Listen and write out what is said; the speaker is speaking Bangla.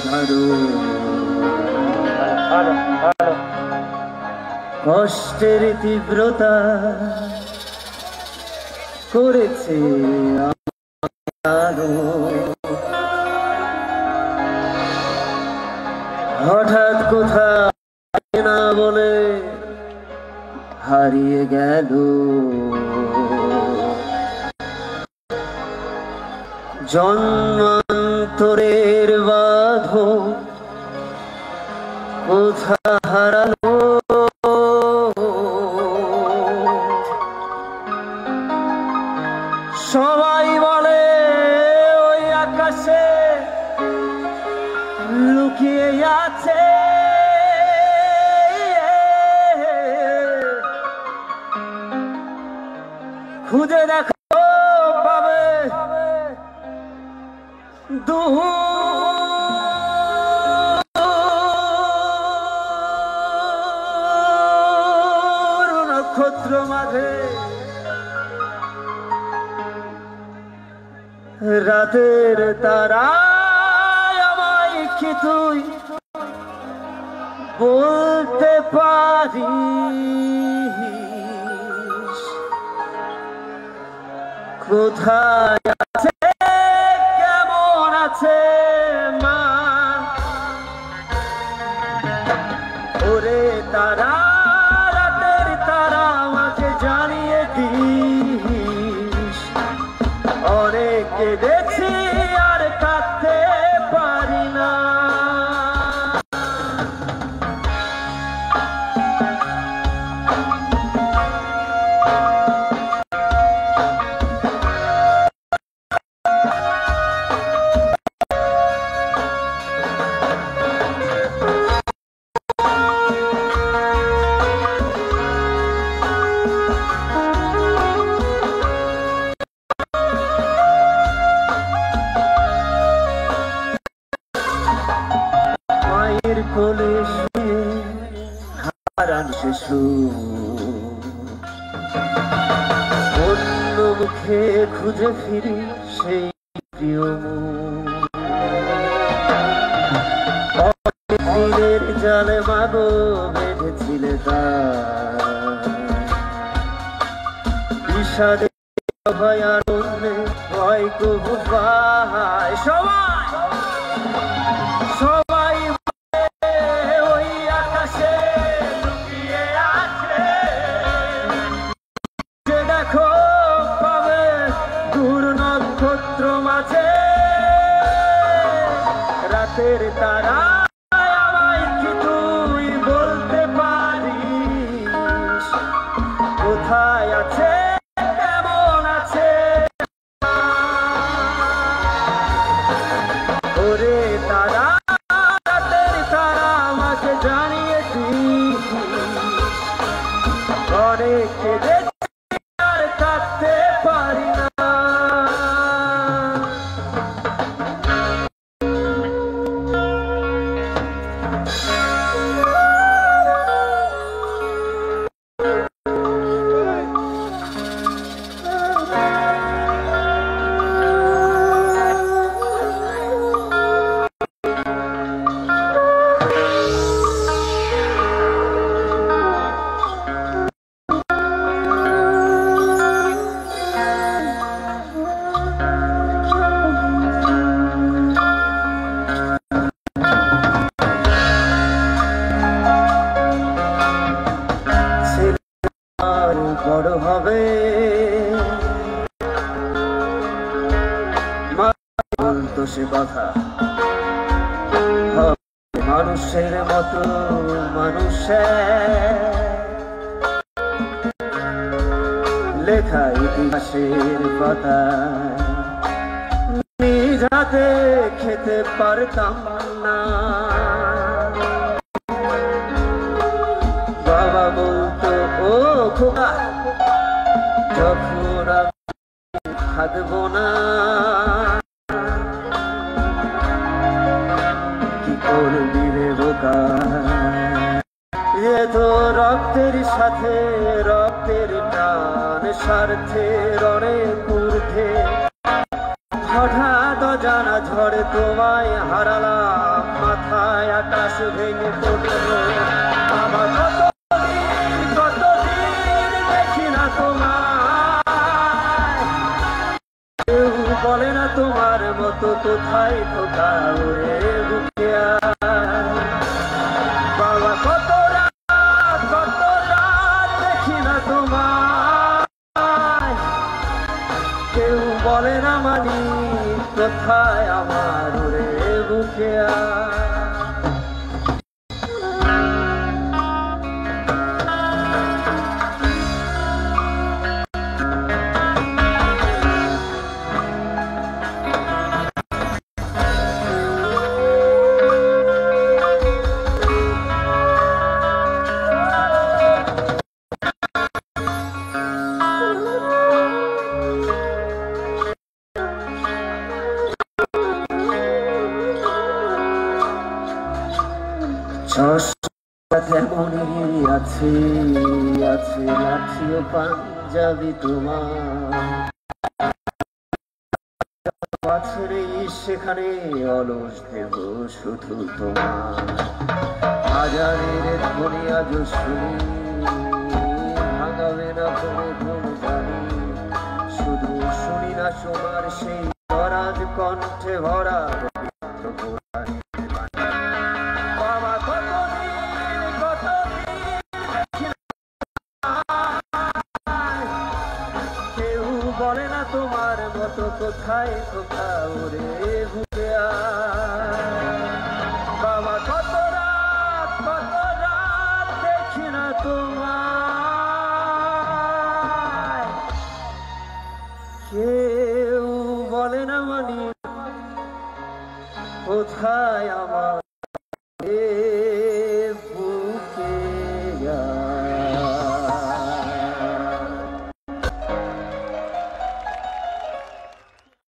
ধরো কষ্টের তীব্রতা করেছে হঠাৎ কোথায় না বলে হারিয়ে গেল জন্মান্তরের বাঁধন কোথা হারালো সবাই বলে ওই আকাশে লুকিয়ে আছে খুঁজে দেখো পাবে নক্ষত্র মাঝে রাতের তারা আমায় কি তুই বলতে পারিস কোথায় আছে কেমন আছে মা ওরে তারা রাতের তারা আমাকে জানিয়ে দিস অনেক কেঁদেছি আর কাঁদতে পারি না কোলে শুয়ে হারান শিশু অন্য মুখে খুঁজে ফিরি সেই প্রিয় দিনের জালে মাগো বেঁধেছিলে বিষাদে ভয় আনন্দে ভয় কবু পায় সবাই সবাই রাতের তারা আমায় কি তুই বলতে পারিস কোথায় আছে কেমন আছে ওরে তারা রাতের তারা আমাকে জানিয়ে দিস অনেক কেঁদেছি আর কাঁদতে পারি না বড় হবে বলতো সে কথা মানুষের মতো মানুষের লেখা ইতিহাসের কথা নিজ হাতে খেতে পারতাম না বাবা বলতো ও খোকা যখন থাকবো না কি করবি রে বোকা এ তো রক্তের সাথে রক্তের টান স্বার্থের অনেক ঊর্ধ্বে হঠাৎ জানা ঝড়ে তোমায় হারালাম তোমায় আকাশ ভেঙে পড়লো বাবা কতদিন দেখি না তোমায় কেউ বলে না তোমার মতো কোথায় খোকা ওরে বুকে বাবা কত রাত দেখি না তোমায় কেউ বলে না মানি কোথায় আমার ওরে বুকে তেমনই আছে আছে লাঠিও পাঞ্জাবি তোমার সেখানে অলস দেব শুধু তোমার হাজারের ধ্বনি আজ শুনি ভাঙাবে না করে ঘুম জানি শুধু শুনি না সোনার সেই দরাজ কণ্ঠে ভরা বলে না তোমার মতো কোথায় খোকা ওরে বুকে বাবা কত রাত দেখি না তোমায় কেউ বলে না মানি কোথায় আমার